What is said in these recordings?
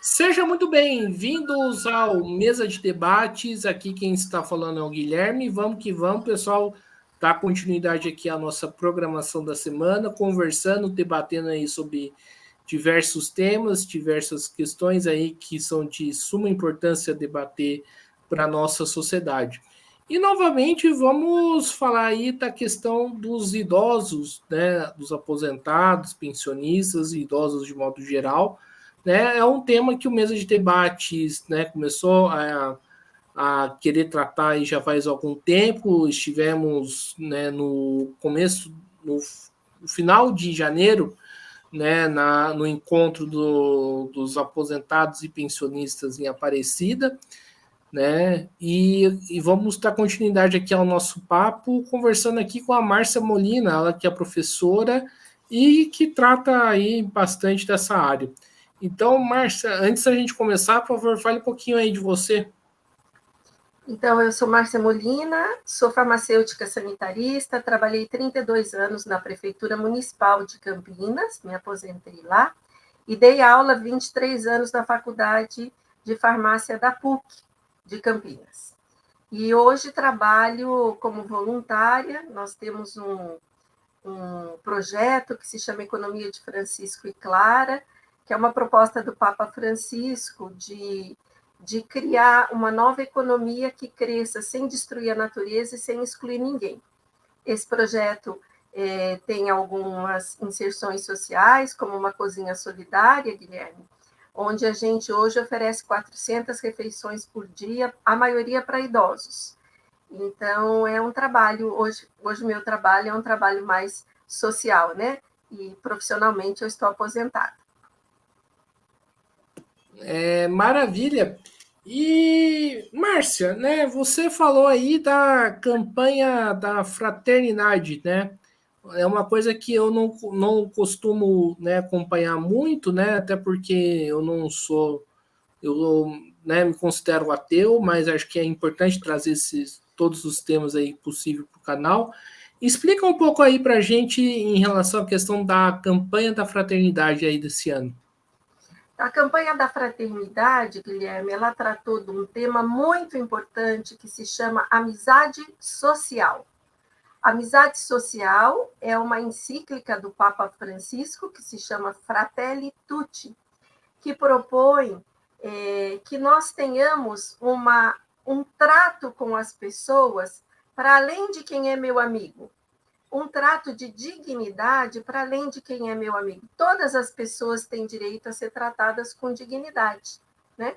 Sejam muito bem-vindos ao Mesa de Debates. Aqui quem está falando é o Guilherme. Vamos que vamos, pessoal. Dar continuidade aqui à nossa programação da semana, conversando, debatendo aí sobre diversos temas, diversas questões aí que são de suma importância debater para a nossa sociedade. E novamente vamos falar aí da questão dos idosos, né, dos aposentados, pensionistas e idosos de modo geral, né? É um tema que o Mesa de Debates, né, começou a querer tratar aí já faz algum tempo. Estivemos, né, no começo, no final de janeiro, né, no encontro dos aposentados e pensionistas em Aparecida, né? E vamos dar continuidade aqui ao nosso papo, conversando aqui com a Márcia Molina, ela que é professora e que trata aí bastante dessa área. Então, Márcia, antes da gente começar, por favor, fale um pouquinho aí de você. Então, eu sou Márcia Molina, sou farmacêutica sanitarista, trabalhei 32 anos na Prefeitura Municipal de Campinas, me aposentei lá, e dei aula 23 anos na Faculdade de Farmácia da PUC de Campinas. E hoje trabalho como voluntária, nós temos um projeto que se chama Economia de Francisco e Clara, que é uma proposta do Papa Francisco de criar uma nova economia que cresça sem destruir a natureza e sem excluir ninguém. Esse projeto tem algumas inserções sociais, como uma cozinha solidária, Guilherme, onde a gente hoje oferece 400 refeições por dia, a maioria para idosos. Então, é um trabalho, hoje o meu trabalho é um trabalho mais social, né? E profissionalmente eu estou aposentada. Maravilha! E, Márcia, né, você falou aí da campanha da fraternidade, né? É uma coisa que eu não costumo, né, acompanhar muito, né? Até porque eu não sou, eu, né, me considero ateu, mas acho que é importante trazer todos os temas aí possível para o canal. Explica um pouco aí para a gente em relação à questão da campanha da fraternidade aí desse ano. A campanha da fraternidade, Guilherme, ela tratou de um tema muito importante que se chama amizade social. Amizade social é uma encíclica do Papa Francisco que se chama Fratelli Tutti, que propõe que nós tenhamos um trato com as pessoas para além de quem é meu amigo, um trato de dignidade para além de quem é meu amigo. Todas as pessoas têm direito a ser tratadas com dignidade, né?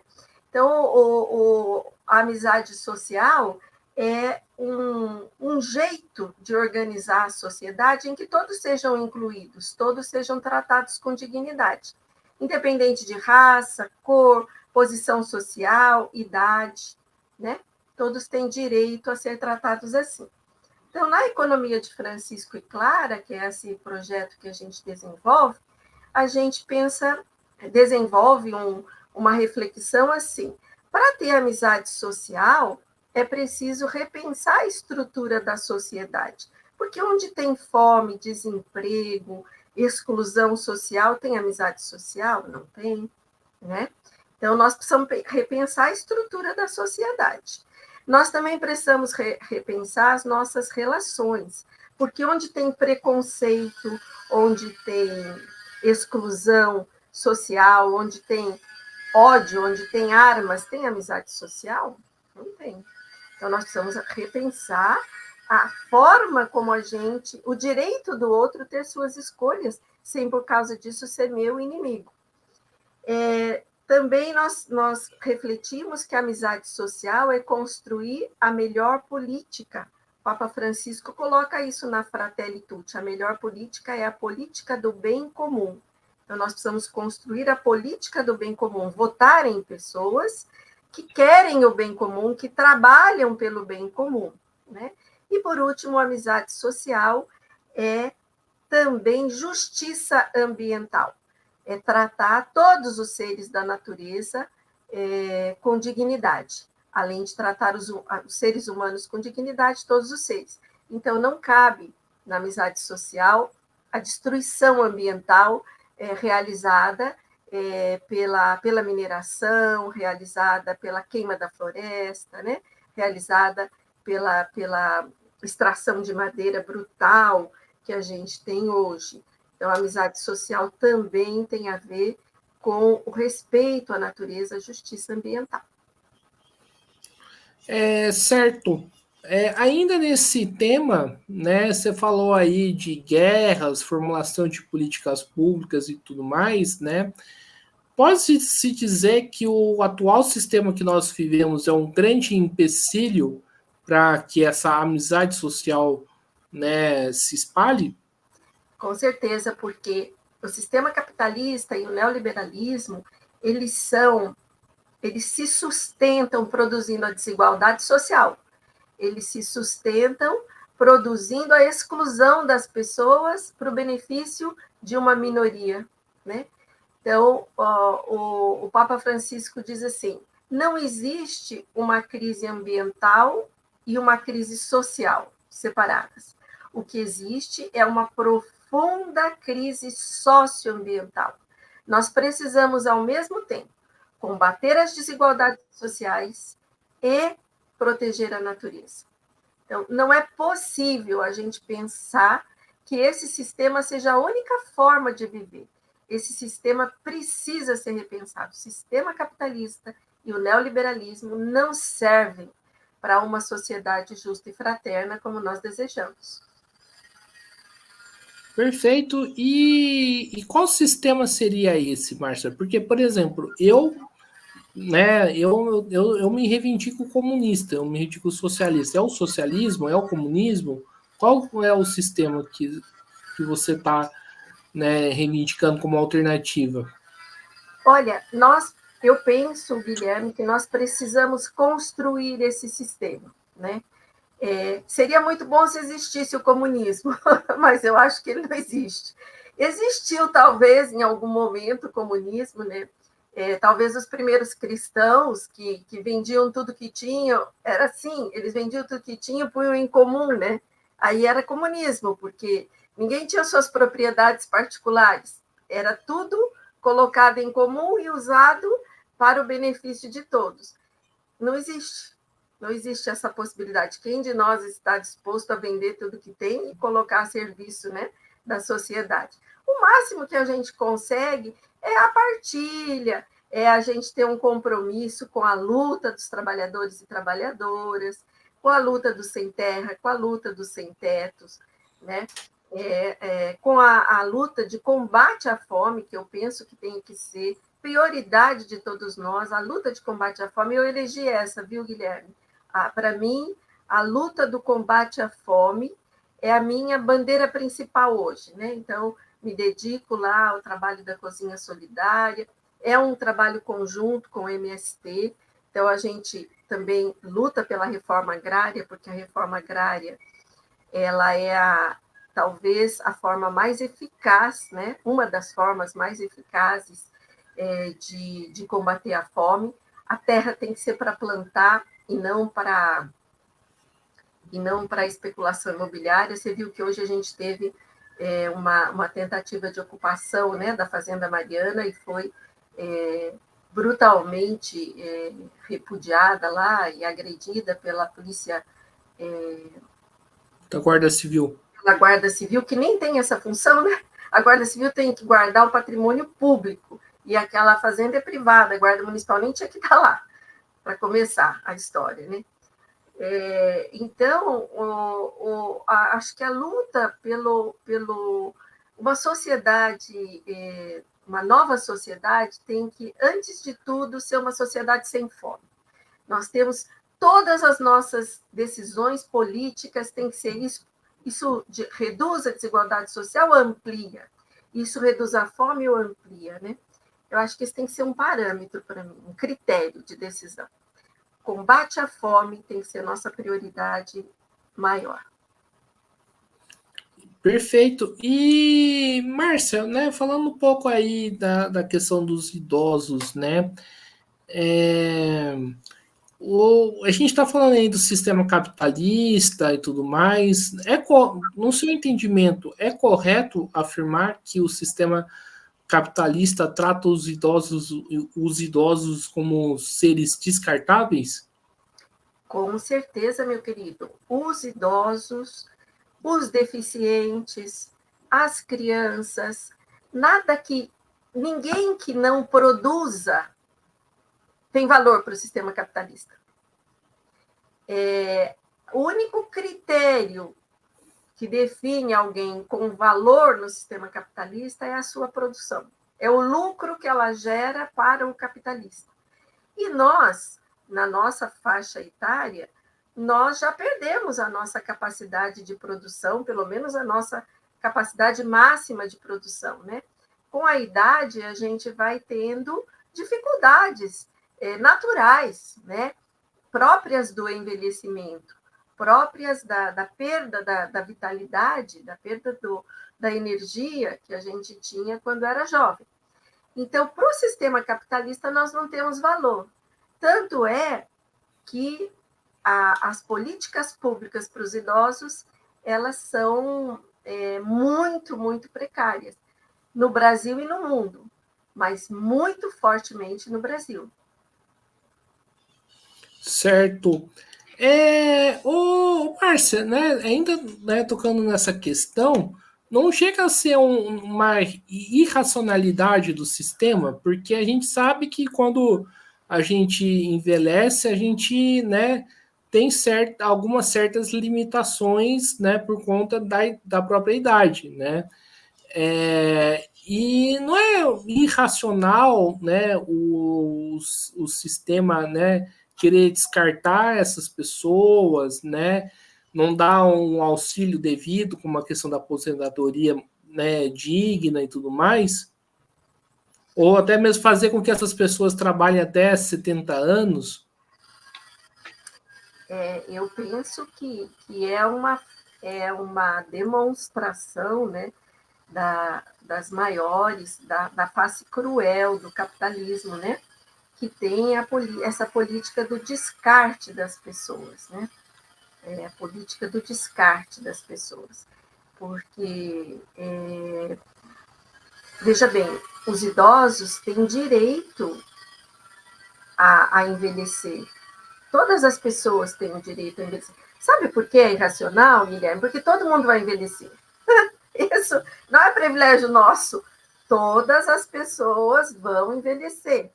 Então, a amizade social é um jeito de organizar a sociedade em que todos sejam incluídos, todos sejam tratados com dignidade, independente de raça, cor, posição social, idade, né? Todos têm direito a ser tratados assim. Então, na economia de Francisco e Clara, que é esse projeto que a gente gente desenvolve uma reflexão assim: para ter amizade social, é preciso repensar a estrutura da sociedade. Porque onde tem fome, desemprego, exclusão social, tem amizade social? Não tem, né? Então, nós precisamos repensar a estrutura da sociedade. Nós também precisamos repensar as nossas relações, porque onde tem preconceito, onde tem exclusão social, onde tem ódio, onde tem armas, tem amizade social? Não tem. Então, nós precisamos repensar a forma como o direito do outro ter suas escolhas, sem por causa disso ser meu inimigo. Também nós refletimos que a amizade social é construir a melhor política. O Papa Francisco coloca isso na Fratelli Tutti: a melhor política é a política do bem comum. Então, nós precisamos construir a política do bem comum, votar em pessoas que querem o bem comum, que trabalham pelo bem comum, né? E, por último, a amizade social é também justiça ambiental. É tratar todos os seres da natureza com dignidade, além de tratar os seres humanos com dignidade, todos os seres. Então, não cabe na amizade social a destruição ambiental realizada pela mineração, realizada pela queima da floresta, né? Realizada pela extração de madeira brutal que a gente tem hoje. Então, a amizade social também tem a ver com o respeito à natureza, à justiça ambiental. Certo. Ainda nesse tema, né, você falou aí de guerras, formulação de políticas públicas e tudo mais, né? Pode-se dizer que o atual sistema que nós vivemos é um grande empecilho para que essa amizade social, né, se espalhe? Com certeza, porque o sistema capitalista e o neoliberalismo, eles se sustentam produzindo a desigualdade social. Eles se sustentam produzindo a exclusão das pessoas para o benefício de uma minoria, né? Então, o Papa Francisco diz assim: não existe uma crise ambiental e uma crise social separadas. O que existe é uma profunda crise socioambiental. Nós precisamos, ao mesmo tempo, combater as desigualdades sociais e proteger a natureza. Então, não é possível a gente pensar que esse sistema seja a única forma de viver. Esse sistema precisa ser repensado. O sistema capitalista e o neoliberalismo não servem para uma sociedade justa e fraterna como nós desejamos. Perfeito. E qual sistema seria esse, Márcia? Porque, por exemplo, eu me reivindico comunista, eu me reivindico socialista. É o socialismo? É o comunismo? Qual é o sistema que você está, né, reivindicando como alternativa? Olha, eu penso, Guilherme, que nós precisamos construir esse sistema, né? Seria muito bom se existisse o comunismo, mas eu acho que ele não existe. Existiu, talvez, em algum momento, o comunismo, né? Talvez os primeiros cristãos que vendiam tudo que tinham, era assim, eles vendiam tudo que tinham, punham em comum, né? Aí era comunismo, porque ninguém tinha suas propriedades particulares, era tudo colocado em comum e usado para o benefício de todos. Não existe essa possibilidade. Quem de nós está disposto a vender tudo que tem e colocar a serviço, né, da sociedade? O máximo que a gente consegue é a partilha, é a gente ter um compromisso com a luta dos trabalhadores e trabalhadoras, com a luta dos sem terra, com a luta dos sem tetos, né? Com a luta de combate à fome, que eu penso que tem que ser prioridade de todos nós, a luta de combate à fome. Eu elegi essa, viu, Guilherme? Para mim, a luta do combate à fome é a minha bandeira principal hoje, né? Então, me dedico lá ao trabalho da Cozinha Solidária, é um trabalho conjunto com o MST, então a gente também luta pela reforma agrária, porque a reforma agrária ela é talvez a forma mais eficaz, né? Uma das formas mais eficazes de combater a fome. A terra tem que ser para plantar e não para especulação imobiliária. Você viu que hoje a gente teve uma tentativa de ocupação, né, da Fazenda Mariana e foi brutalmente repudiada lá e agredida pela polícia Da Guarda Civil. Pela Guarda Civil, que nem tem essa função, né? A Guarda Civil tem que guardar o patrimônio público e aquela fazenda é privada, a Guarda Municipal nem tinha que estar lá, para começar a história, né? Então, acho que a luta pelo uma sociedade, uma nova sociedade, tem que, antes de tudo, ser uma sociedade sem fome. Nós temos todas as nossas decisões políticas, tem que ser isso reduz a desigualdade social, amplia. Isso reduz a fome ou amplia, né? Eu acho que isso tem que ser um parâmetro para mim, um critério de decisão. Combate à fome tem que ser nossa prioridade maior. Perfeito. E, Márcia, né, falando um pouco aí da questão dos idosos, né? A gente está falando aí do sistema capitalista e tudo mais. No seu entendimento, é correto afirmar que o sistema capitalista trata os idosos como seres descartáveis? Com certeza, meu querido. Os idosos, os deficientes, as crianças, nada que ninguém que não produza tem valor para o sistema capitalista. O único critério que define alguém com valor no sistema capitalista é a sua produção. É o lucro que ela gera para o capitalista. E nós, na nossa faixa etária, nós já perdemos a nossa capacidade de produção, pelo menos a nossa capacidade máxima de produção, né? Com a idade, a gente vai tendo dificuldades naturais, né? Próprias do envelhecimento, próprias da perda da vitalidade, da perda da energia que a gente tinha quando era jovem. Então, para o sistema capitalista, nós não temos valor. Tanto é que as políticas públicas para os idosos, elas são muito, muito precárias, no Brasil e no mundo, mas muito fortemente no Brasil. Certo. Márcia, né, ainda, né, tocando nessa questão, não chega a ser uma irracionalidade do sistema, porque a gente sabe que quando a gente envelhece, a gente, né, tem algumas certas limitações, né, por conta da própria idade, né? E não é irracional, né, o sistema, né, querer descartar essas pessoas, né, não dar um auxílio devido, como a questão da aposentadoria, né, digna e tudo mais, ou até mesmo fazer com que essas pessoas trabalhem até 70 anos. Eu penso que é uma demonstração, né, das maiores, da face cruel do capitalismo, né, que tem essa política do descarte das pessoas, né, a política do descarte das pessoas, porque, veja bem, os idosos têm direito a envelhecer. Todas as pessoas têm o direito a envelhecer. Sabe por que é irracional, Guilherme? Porque todo mundo vai envelhecer. Isso não é privilégio nosso. Todas as pessoas vão envelhecer.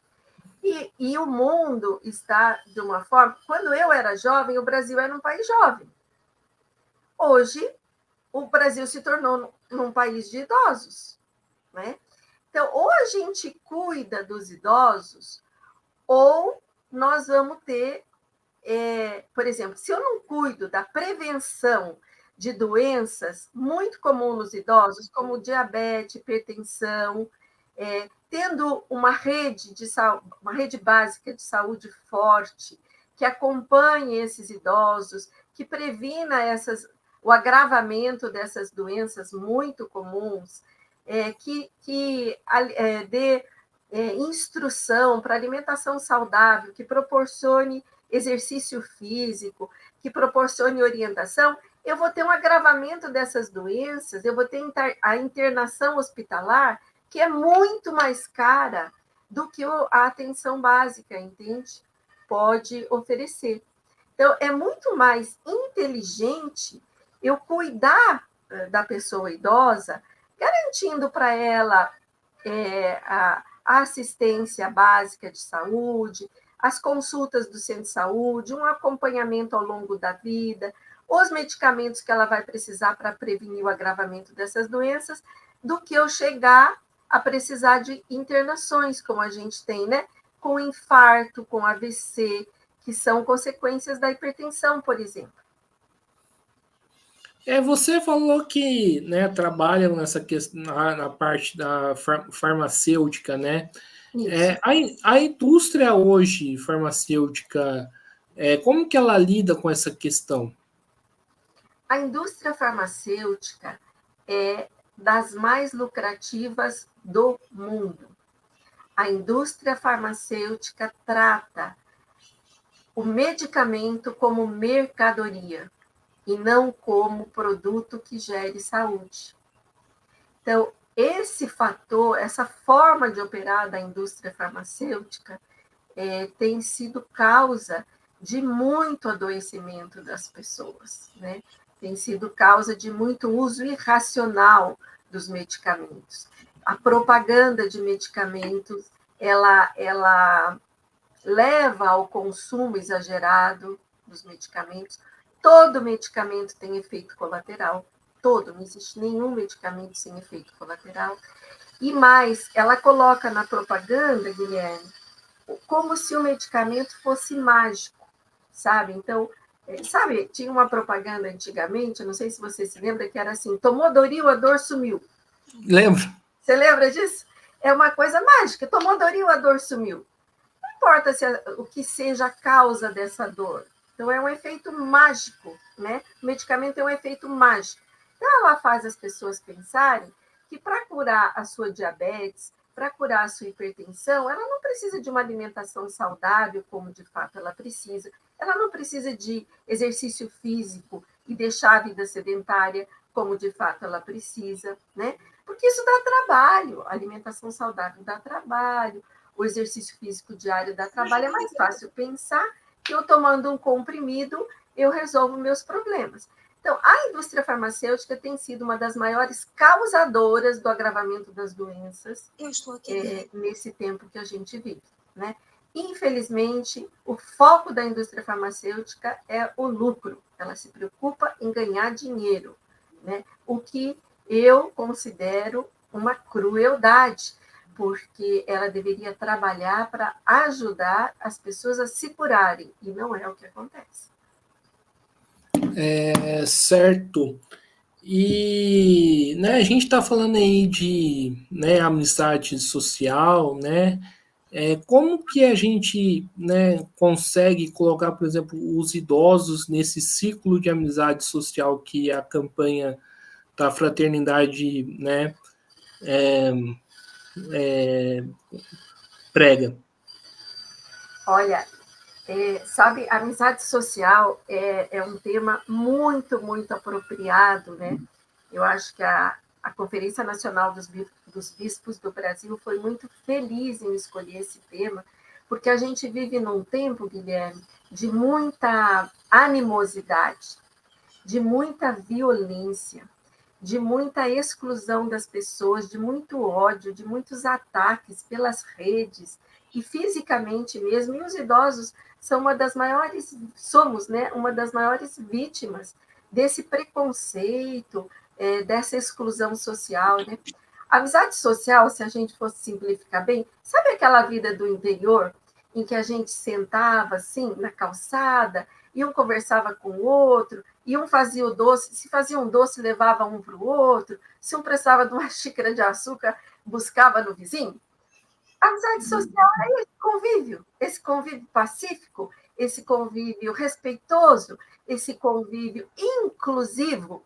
E o mundo está de uma forma. Quando eu era jovem, o Brasil era um país jovem. Hoje, o Brasil se tornou um país de idosos, né? Então, ou a gente cuida dos idosos, ou nós vamos ter, por exemplo, se eu não cuido da prevenção de doenças muito comuns nos idosos, como diabetes, hipertensão, tendo uma rede básica de saúde forte, que acompanhe esses idosos, que previna o agravamento dessas doenças muito comuns, que dê instrução para alimentação saudável, que proporcione exercício físico, que proporcione orientação, eu vou ter um agravamento dessas doenças, eu vou ter a internação hospitalar, que é muito mais cara do que a atenção básica, entende? Pode oferecer. Então, é muito mais inteligente eu cuidar da pessoa idosa, garantindo para ela a assistência básica de saúde, as consultas do centro de saúde, um acompanhamento ao longo da vida, os medicamentos que ela vai precisar para prevenir o agravamento dessas doenças, do que eu chegar a precisar de internações, como a gente tem, né? Com infarto, com AVC, que são consequências da hipertensão, por exemplo. Você falou que, né, trabalha nessa questão, na parte da farmacêutica, né? A indústria hoje farmacêutica, como que ela lida com essa questão? A indústria farmacêutica é das mais lucrativas do mundo. A indústria farmacêutica trata o medicamento como mercadoria e não como produto que gere saúde. Então, esse fator, essa forma de operar da indústria farmacêutica tem sido causa de muito adoecimento das pessoas, né? Tem sido causa de muito uso irracional dos medicamentos. A propaganda de medicamentos, ela leva ao consumo exagerado dos medicamentos. Todo medicamento tem efeito colateral, todo, não existe nenhum medicamento sem efeito colateral. E mais, ela coloca na propaganda, Guilherme, como se o medicamento fosse mágico, sabe? Então, sabe, tinha uma propaganda antigamente, não sei se você se lembra, que era assim, tomou Doril, a dor sumiu. Lembro. Você lembra disso? É uma coisa mágica, tomou Doril, a dor sumiu. Não importa o que seja a causa dessa dor. Então, é um efeito mágico, né? O medicamento é um efeito mágico. Então, ela faz as pessoas pensarem que para curar a sua diabetes, para curar a sua hipertensão, ela não precisa de uma alimentação saudável, como de fato ela precisa. Ela não precisa de exercício físico e deixar a vida sedentária, como de fato ela precisa, né? Porque isso dá trabalho. A alimentação saudável dá trabalho, o exercício físico diário dá trabalho. É mais fácil pensar que eu tomando um comprimido eu resolvo meus problemas. Então, a indústria farmacêutica tem sido uma das maiores causadoras do agravamento das doenças nesse tempo que a gente vive, né? Infelizmente, o foco da indústria farmacêutica é o lucro. Ela se preocupa em ganhar dinheiro, né? O que eu considero uma crueldade, porque ela deveria trabalhar para ajudar as pessoas a se curarem, e não é o que acontece. Certo. E né, a gente está falando aí de né, amizade social, né? Como que a gente né, consegue colocar, por exemplo, os idosos nesse ciclo de amizade social que a campanha da fraternidade né, prega? Olha, sabe, a amizade social é um tema muito, muito apropriado, né? Eu acho que a Conferência Nacional dos Bispos do Brasil foi muito feliz em escolher esse tema, porque a gente vive num tempo, Guilherme, de muita animosidade, de muita violência, de muita exclusão das pessoas, de muito ódio, de muitos ataques pelas redes e fisicamente mesmo. E os idosos são somos, né, uma das maiores vítimas desse preconceito, dessa exclusão social, né? A amizade social, se a gente fosse simplificar bem, sabe aquela vida do interior em que a gente sentava assim na calçada e um conversava com o outro, e um fazia o doce, se fazia um doce, levava um para o outro, se um precisava de uma xícara de açúcar, buscava no vizinho? A amizade social é esse convívio pacífico, esse convívio respeitoso, esse convívio inclusivo,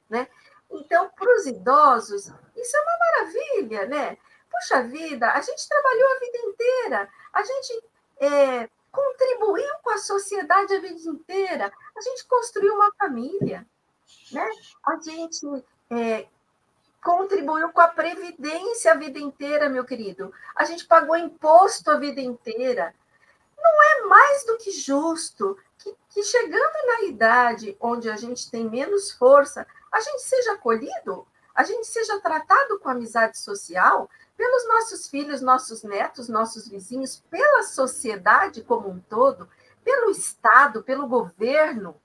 né? Então, para os idosos, isso é uma maravilha, né? Puxa vida, a gente trabalhou a vida inteira, a gente contribuiu com a sociedade a vida inteira, a gente construiu uma família, né? A gente contribuiu com a Previdência a vida inteira, meu querido. A gente pagou imposto a vida inteira. Não é mais do que justo que chegando na idade onde a gente tem menos força, a gente seja acolhido, a gente seja tratado com amizade social pelos nossos filhos, nossos netos, nossos vizinhos, pela sociedade como um todo, pelo Estado, pelo governo.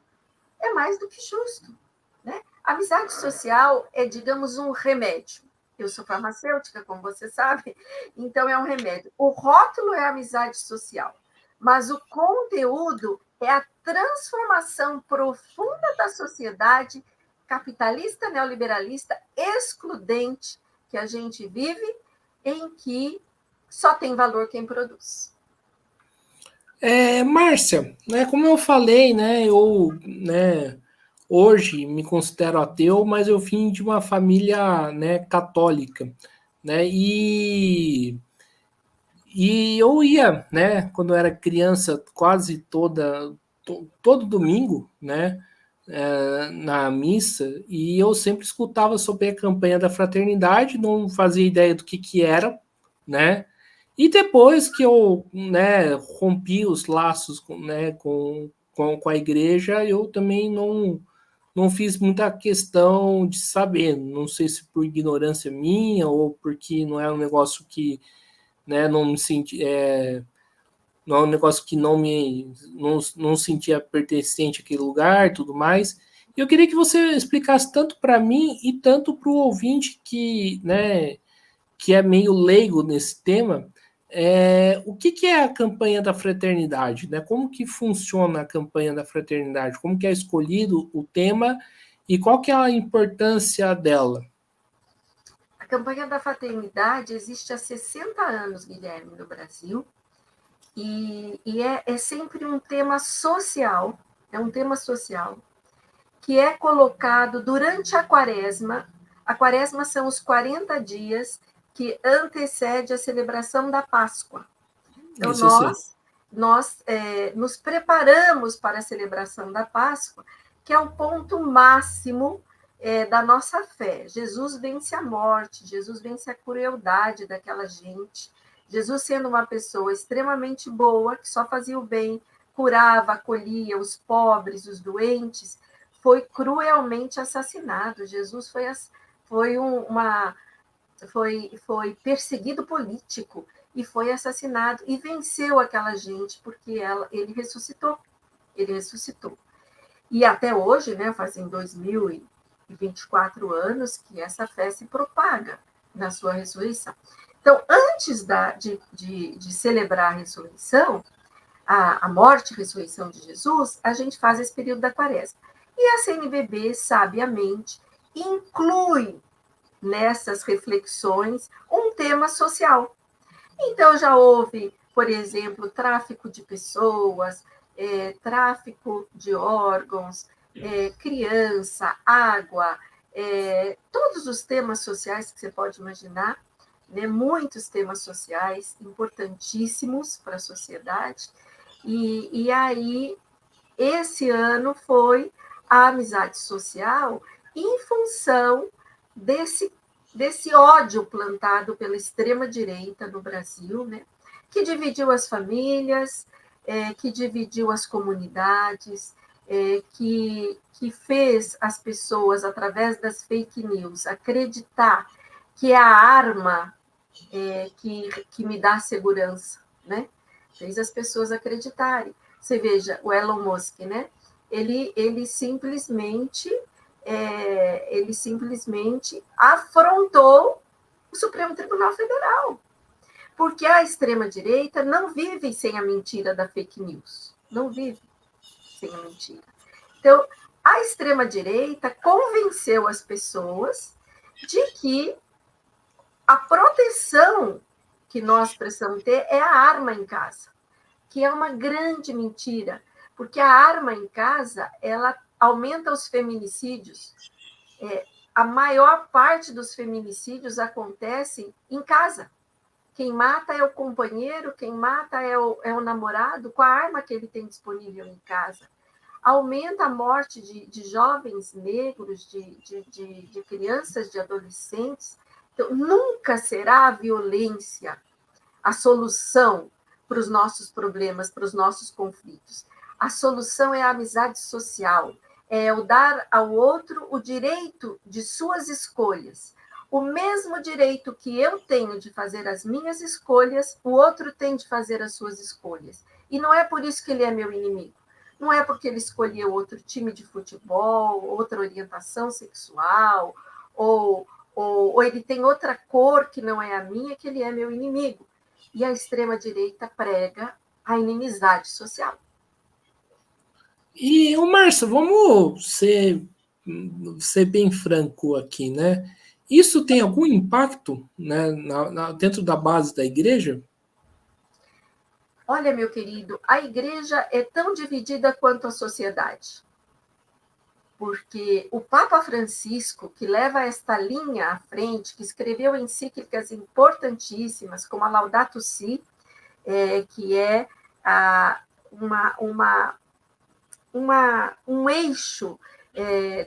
É mais do que justo, né? A amizade social é, digamos, um remédio. Eu sou farmacêutica, como você sabe, então é um remédio. O rótulo é amizade social, mas o conteúdo é a transformação profunda da sociedade capitalista, neoliberalista, excludente que a gente vive, em que só tem valor quem produz. Márcia, né, como eu falei, né, eu né, hoje me considero ateu, mas eu vim de uma família né, católica. Né, e eu ia, né, quando eu era criança, quase todo domingo, né, na missa, e eu sempre escutava sobre a campanha da fraternidade, não fazia ideia do que era, né? E depois que eu, né, rompi os laços com a igreja, eu também não fiz muita questão de saber. Não sei se por ignorância minha ou porque não é um negócio que, né, não me senti, não é um negócio que não sentia pertencente àquele lugar e tudo mais. E eu queria que você explicasse tanto para mim e tanto para o ouvinte que, né, que é meio leigo nesse tema, o que é a campanha da fraternidade, né? Como que funciona a campanha da fraternidade? Como que é escolhido o tema e qual que é a importância dela? A campanha da fraternidade existe há 60 anos, Guilherme, no Brasil, e é sempre um tema social, é um tema social, que é colocado durante a quaresma. A quaresma são os 40 dias que antecede a celebração da Páscoa. Então, Isso eu sei. nós nos preparamos para a celebração da Páscoa, que é o ponto máximo da nossa fé. Jesus vence a morte, Jesus vence a crueldade daquela gente. Jesus, sendo uma pessoa extremamente boa, que só fazia o bem, curava, acolhia os pobres, os doentes, foi cruelmente assassinado. Jesus foi foi perseguido político e foi assassinado e venceu aquela gente porque ele ressuscitou. Ele ressuscitou. E até hoje, né, fazem 2024 anos que essa fé se propaga na sua ressurreição. Então, antes de celebrar a ressurreição, a morte e ressurreição de Jesus, a gente faz esse período da quaresma. E a CNBB, sabiamente, inclui nessas reflexões um tema social. Então, já houve, por exemplo, tráfico de pessoas, tráfico de órgãos, criança, água, todos os temas sociais que você pode imaginar, né? Muitos temas sociais importantíssimos para a sociedade. E aí, esse ano foi a amizade social em função desse ódio plantado pela extrema-direita no Brasil, né? Que dividiu as famílias, que dividiu as comunidades, que fez as pessoas, através das fake news, acreditar que é a arma que me dá segurança, né? Fez as pessoas acreditarem. Você veja, o Elon Musk, né? Ele simplesmente afrontou o Supremo Tribunal Federal, porque a extrema-direita não vive sem a mentira da fake news, não vive sem a mentira. Então, a extrema-direita convenceu as pessoas de que a proteção que nós precisamos ter é a arma em casa, que é uma grande mentira, porque a arma em casa, ela aumenta os feminicídios. A maior parte dos feminicídios acontecem em casa. Quem mata é o companheiro, quem mata é o namorado, com a arma que ele tem disponível em casa. Aumenta a morte de jovens negros, de crianças, de adolescentes. Então, nunca será a violência a solução para os nossos problemas, para os nossos conflitos. A solução é a amizade social, é o dar ao outro o direito de suas escolhas. O mesmo direito que eu tenho de fazer as minhas escolhas, o outro tem de fazer as suas escolhas. E não é por isso que ele é meu inimigo. Não é porque ele escolheu outro time de futebol, outra orientação sexual, ou ele tem outra cor que não é a minha, que ele é meu inimigo. E a extrema-direita prega a inimizade social. E, Márcio, vamos ser bem franco aqui, né? Isso tem algum impacto, né, dentro da base da igreja? Olha, meu querido, a igreja é tão dividida quanto a sociedade. Porque o Papa Francisco, que leva esta linha à frente, que escreveu encíclicas importantíssimas, como a Laudato Si, que é uma um eixo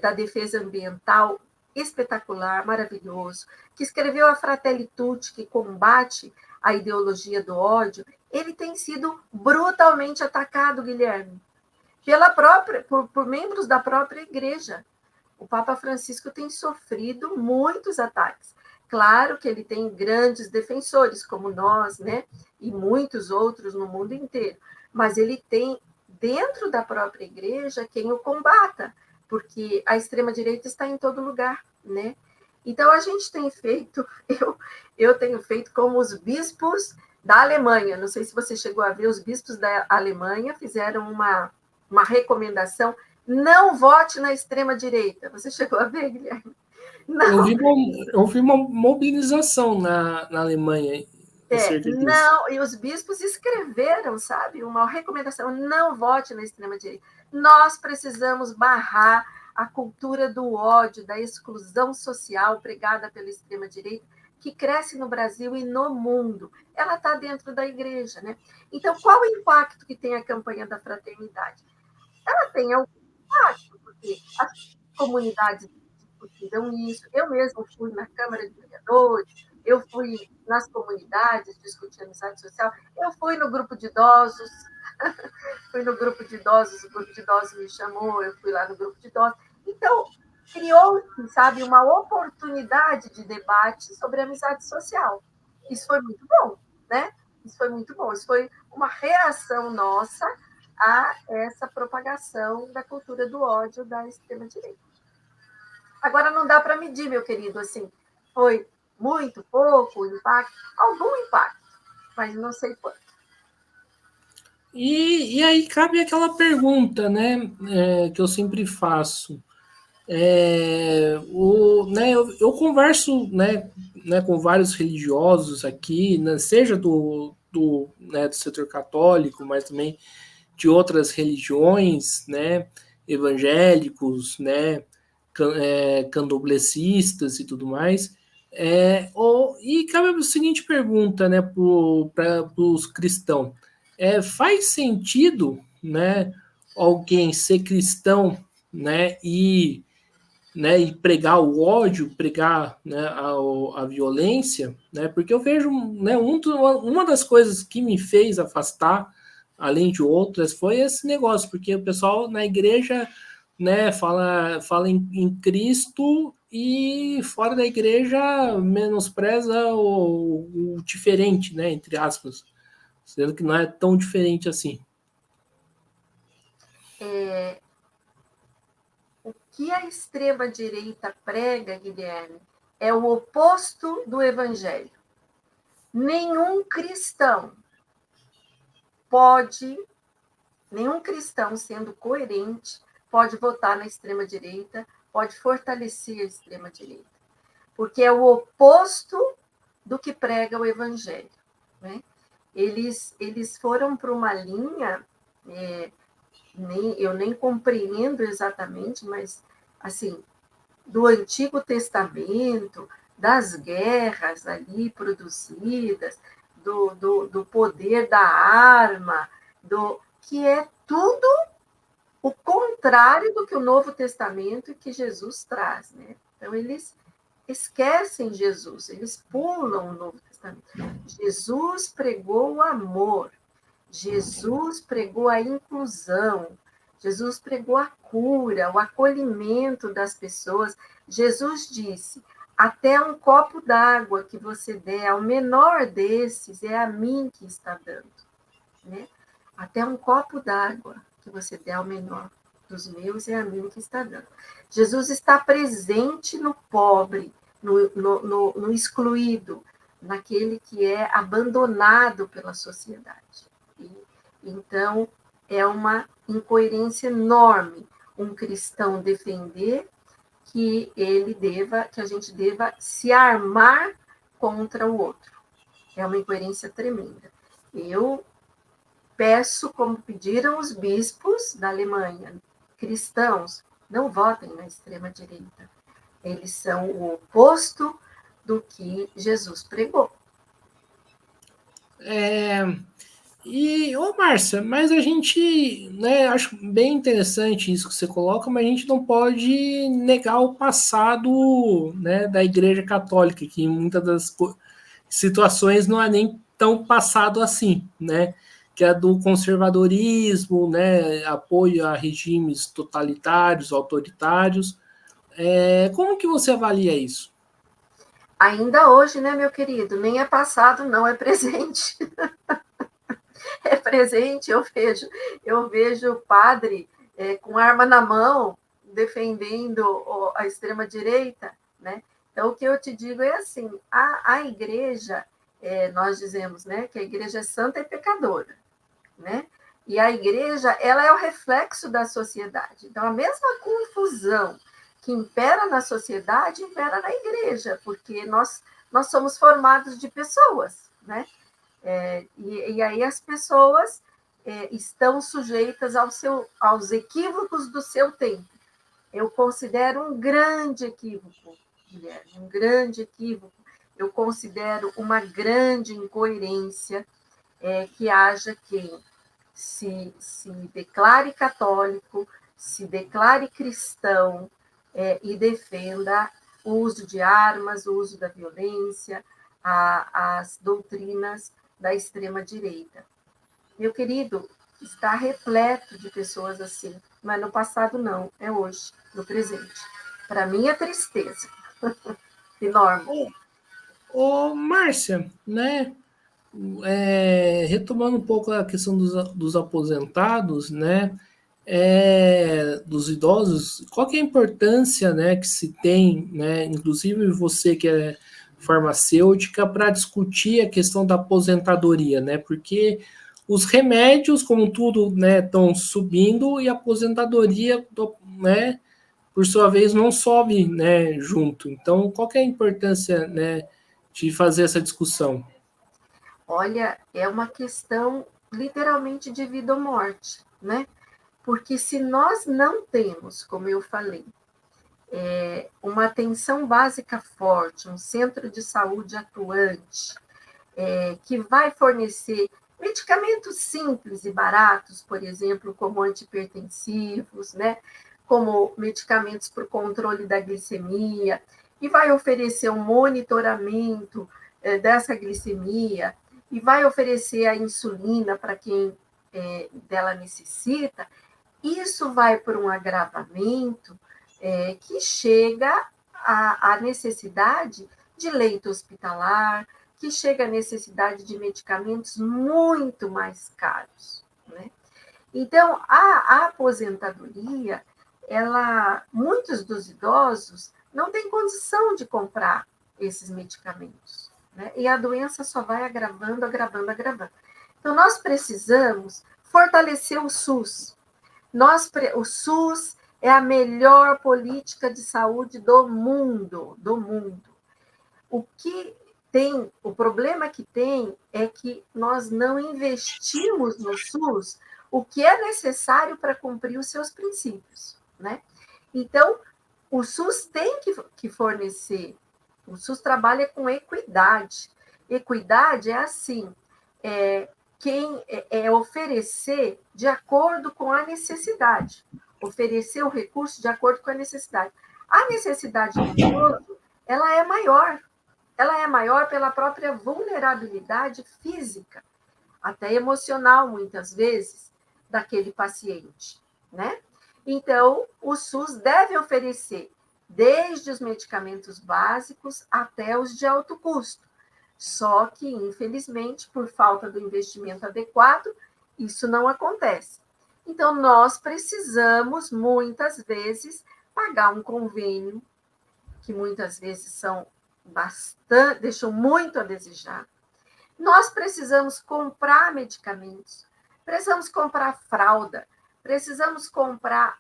da defesa ambiental espetacular, maravilhoso, que escreveu a Fratelli Tutti, que combate a ideologia do ódio, ele tem sido brutalmente atacado, Guilherme, por membros da própria igreja. O Papa Francisco tem sofrido muitos ataques. Claro que ele tem grandes defensores, como nós, né? E muitos outros no mundo inteiro. Mas ele tem, dentro da própria igreja, quem o combata, porque a extrema-direita está em todo lugar, né? Então, a gente tem feito, eu tenho feito como os bispos da Alemanha. Não sei se você chegou a ver, os bispos da Alemanha fizeram uma recomendação: não vote na extrema-direita. Você chegou a ver, Guilherme? Eu Não. vi uma mobilização na Alemanha acerca disso. Não, e os bispos escreveram, sabe, uma recomendação: não vote na extrema-direita. Nós precisamos barrar a cultura do ódio, da exclusão social pregada pela extrema-direita, que cresce no Brasil e no mundo. Ela está dentro da igreja, né? Então, qual o impacto que tem a campanha da fraternidade? Ela tem algum impacto, porque as comunidades discutiram isso. Eu mesmo fui na Câmara de Vereadores, eu fui nas comunidades discutir amizade social, eu fui no grupo de idosos, fui no grupo de idosos, o grupo de idosos me chamou, eu fui lá no grupo de idosos. Então, criou-se, sabe, uma oportunidade de debate sobre amizade social. Isso foi muito bom, né? Isso foi muito bom. Isso foi uma reação nossa a essa propagação da cultura do ódio da extrema-direita. Agora, não dá para medir, meu querido, assim, foi muito, pouco impacto, algum impacto, mas não sei quanto. E aí cabe aquela pergunta, né, que eu sempre faço. Eu converso, né, com vários religiosos aqui, né, seja do setor católico, mas também de outras religiões, né, evangélicos, né, candoblecistas e tudo mais. E cabe a seguinte pergunta, né, para os cristãos: faz sentido, né, alguém ser cristão, e pregar o ódio, pregar, né, a violência, né, porque eu vejo, né, uma das coisas que me fez afastar, além de outras, foi esse negócio, porque o pessoal na igreja, né, fala em Cristo e fora da igreja menospreza o diferente, né, entre aspas, sendo que não é tão diferente assim. O que a extrema-direita prega, Guilherme, é o oposto do evangelho. Nenhum cristão sendo coerente, pode votar na extrema-direita, pode fortalecer a extrema-direita, porque é o oposto do que prega o evangelho, né? Eles foram para uma linha, eu nem compreendo exatamente, mas, assim, do Antigo Testamento, das guerras ali produzidas, do poder da arma, que é tudo o contrário do que o Novo Testamento e que Jesus traz, né? Então, eles esquecem Jesus, eles pulam o Novo Testamento. Jesus pregou o amor, Jesus pregou a inclusão, Jesus pregou a cura, o acolhimento das pessoas. Jesus disse: até um copo d'água que você der ao menor desses, é a mim que está dando, né? Até um copo d'água que você der ao menor dos meus, é a mim que está dando. Jesus está presente no pobre, no excluído, naquele que é abandonado pela sociedade. Então, é uma incoerência enorme um cristão defender que a gente deva se armar contra o outro. É uma incoerência tremenda. Eu peço, como pediram os bispos da Alemanha, cristãos, não votem na extrema-direita. Eles são o oposto do que Jesus pregou. E, ô Márcia, mas a gente, né, acho bem interessante isso que você coloca, mas a gente não pode negar o passado, né, da Igreja Católica, que em muitas das situações não é nem tão passado assim, né, que é do conservadorismo, né, apoio a regimes totalitários, autoritários. Como que você avalia isso? Ainda hoje, né, meu querido? Nem é passado, não, é presente. É presente, eu vejo o padre com arma na mão defendendo a extrema direita, né? Então o que eu te digo é assim, a igreja, nós dizemos, né, que a igreja é santa e pecadora, né? E a igreja, ela é o reflexo da sociedade. Então a mesma confusão que impera na sociedade impera na igreja, porque nós somos formados de pessoas, né? E aí as pessoas estão sujeitas aos equívocos do seu tempo. Eu considero um grande equívoco, Guilherme, um grande equívoco. Eu considero uma grande incoerência que haja quem se declare católico, se declare cristão e defenda o uso de armas, o uso da violência, as doutrinas da extrema-direita. Meu querido, está repleto de pessoas assim, mas no passado não, é hoje, no presente. Para mim é tristeza enorme. Ô Márcia, né, retomando um pouco a questão dos aposentados, né, dos idosos, qual que é a importância, né, que se tem, né, inclusive você que é farmacêutica, para discutir a questão da aposentadoria, né, porque os remédios, como tudo, né, estão subindo e a aposentadoria, né, por sua vez, não sobe, né, junto. Então, qual que é a importância, né, de fazer essa discussão? Olha, é uma questão literalmente de vida ou morte, né? Porque se nós não temos, como eu falei, uma atenção básica forte, um centro de saúde atuante, que vai fornecer medicamentos simples e baratos, por exemplo, como antipertensivos, né? Como medicamentos para o controle da glicemia, e vai oferecer um monitoramento dessa glicemia, e vai oferecer a insulina para quem dela necessita, isso vai por um agravamento que chega à necessidade de leito hospitalar, que chega à necessidade de medicamentos muito mais caros, né? Então, a aposentadoria, muitos dos idosos não têm condição de comprar esses medicamentos, né? E a doença só vai agravando, agravando, agravando. Então, nós precisamos fortalecer o SUS, o SUS é a melhor política de saúde do mundo, do mundo. O problema que tem é que nós não investimos no SUS o que é necessário para cumprir os seus princípios, né? Então, o SUS tem que fornecer, o SUS trabalha com equidade. Equidade é assim, quem oferecer de acordo com a necessidade, oferecer o recurso de acordo com a necessidade. A necessidade do idoso, ela é maior pela própria vulnerabilidade física, até emocional, muitas vezes, daquele paciente, né? Então, o SUS deve oferecer desde os medicamentos básicos até os de alto custo. Só que, infelizmente, por falta do investimento adequado, isso não acontece. Então, nós precisamos, muitas vezes, pagar um convênio, que muitas vezes deixam muito a desejar. Nós precisamos comprar medicamentos, precisamos comprar fralda, precisamos comprar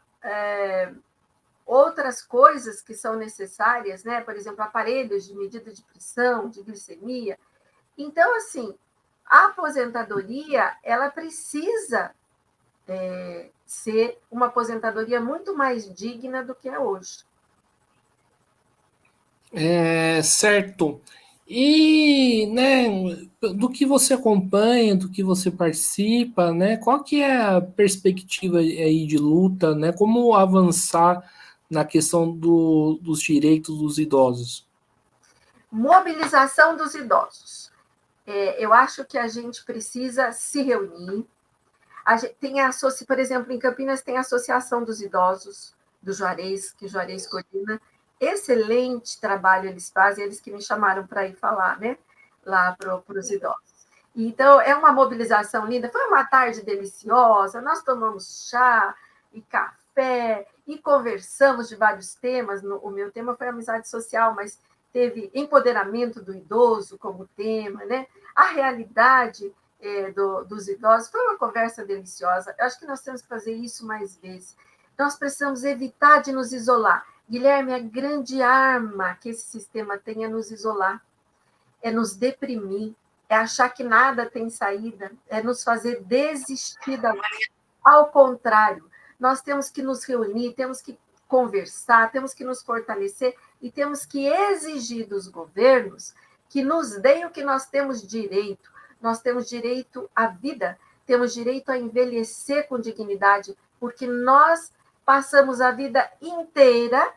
outras coisas que são necessárias, né? Por exemplo, aparelhos de medida de pressão, de glicemia. Então, assim, a aposentadoria, ela precisa ser uma aposentadoria muito mais digna do que é hoje. Certo. E, né, do que você acompanha, do que você participa, né, qual que é a perspectiva aí de luta, né, como avançar na questão dos direitos dos idosos? Mobilização dos idosos. Eu acho que a gente precisa se reunir. Por exemplo, em Campinas tem a Associação dos Idosos do Juarez, que o Juarez coordena. Excelente trabalho eles fazem, eles que me chamaram para ir falar, né? Lá para os idosos. Então, é uma mobilização linda. Foi uma tarde deliciosa, nós tomamos chá e café e conversamos de vários temas. O meu tema foi amizade social, mas teve empoderamento do idoso como tema, né? A realidade dos idosos. Foi uma conversa deliciosa. Eu acho que nós temos que fazer isso mais vezes. Nós precisamos evitar de nos isolar. Guilherme, a grande arma que esse sistema tem é nos isolar, é nos deprimir, é achar que nada tem saída, é nos fazer desistir da vida. Ao contrário, nós temos que nos reunir, temos que conversar, temos que nos fortalecer e temos que exigir dos governos que nos deem o que nós temos direito. Nós temos direito à vida, temos direito a envelhecer com dignidade, porque nós passamos a vida inteira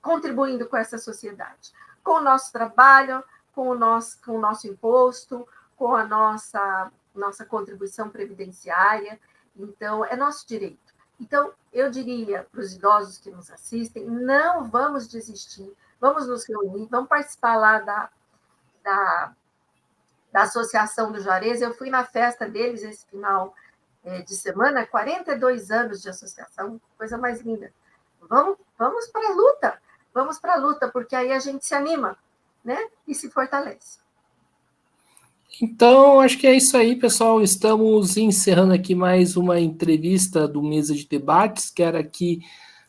contribuindo com essa sociedade, com o nosso trabalho, com o nosso imposto, com a nossa contribuição previdenciária. Então, é nosso direito. Então, eu diria para os idosos que nos assistem, não vamos desistir, vamos nos reunir, vamos participar lá da Associação do Juarez. Eu fui na festa deles esse final de semana, 42 anos de associação, coisa mais linda. Vamos para a luta, porque aí a gente se anima, né? E se fortalece. Então, acho que é isso aí, pessoal. Estamos encerrando aqui mais uma entrevista do Mesa de Debates. Quero aqui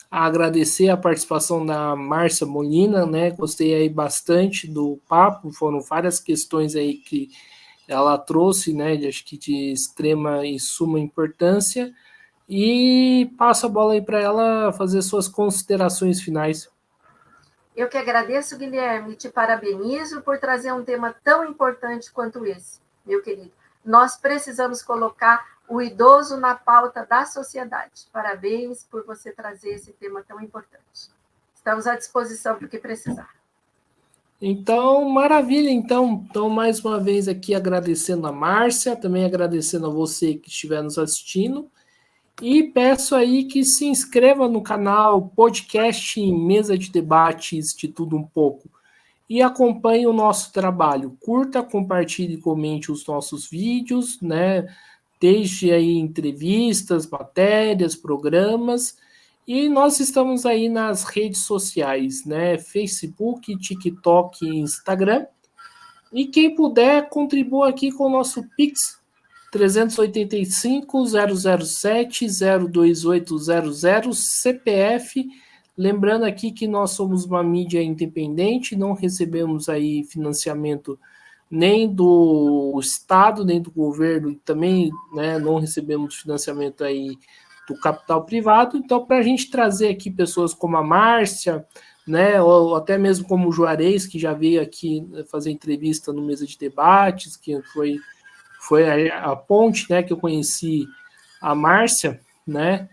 agradecer a participação da Márcia Molina, né? Gostei aí bastante do papo, foram várias questões aí que ela trouxe, né? Acho que de extrema e suma importância. E passo a bola aí para ela fazer suas considerações finais. Eu que agradeço, Guilherme, e te parabenizo por trazer um tema tão importante quanto esse, meu querido. Nós precisamos colocar o idoso na pauta da sociedade. Parabéns por você trazer esse tema tão importante. Estamos à disposição para o que precisar. Então, maravilha. Então, mais uma vez aqui agradecendo a Márcia, também agradecendo a você que estiver nos assistindo. E peço aí que se inscreva no canal Podcast Mesa de Debates de Tudo Um Pouco e acompanhe o nosso trabalho. Curta, compartilhe e comente os nossos vídeos, né? Deixe aí entrevistas, matérias, programas. E nós estamos aí nas redes sociais, né? Facebook, TikTok e Instagram. E quem puder, contribua aqui com o nosso Pix 385-007-02800 CPF. Lembrando aqui que nós somos uma mídia independente, não recebemos aí financiamento nem do Estado, nem do governo, e também, né, não recebemos financiamento aí do capital privado. Então, para a gente trazer aqui pessoas como a Márcia, né, ou até mesmo como o Juarez, que já veio aqui fazer entrevista no Mesa de Debates, que foi a ponte, né, que eu conheci a Márcia, né?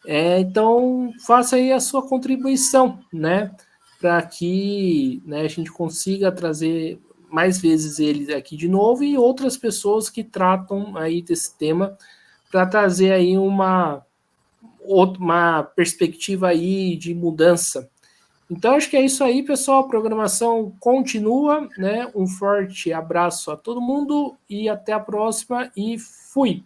Então, faça aí a sua contribuição, né, para que, né, a gente consiga trazer mais vezes ele aqui de novo e outras pessoas que tratam aí desse tema para trazer aí uma perspectiva aí de mudança. Então, acho que é isso aí, pessoal. A programação continua, né? Um forte abraço a todo mundo e até a próxima e fui!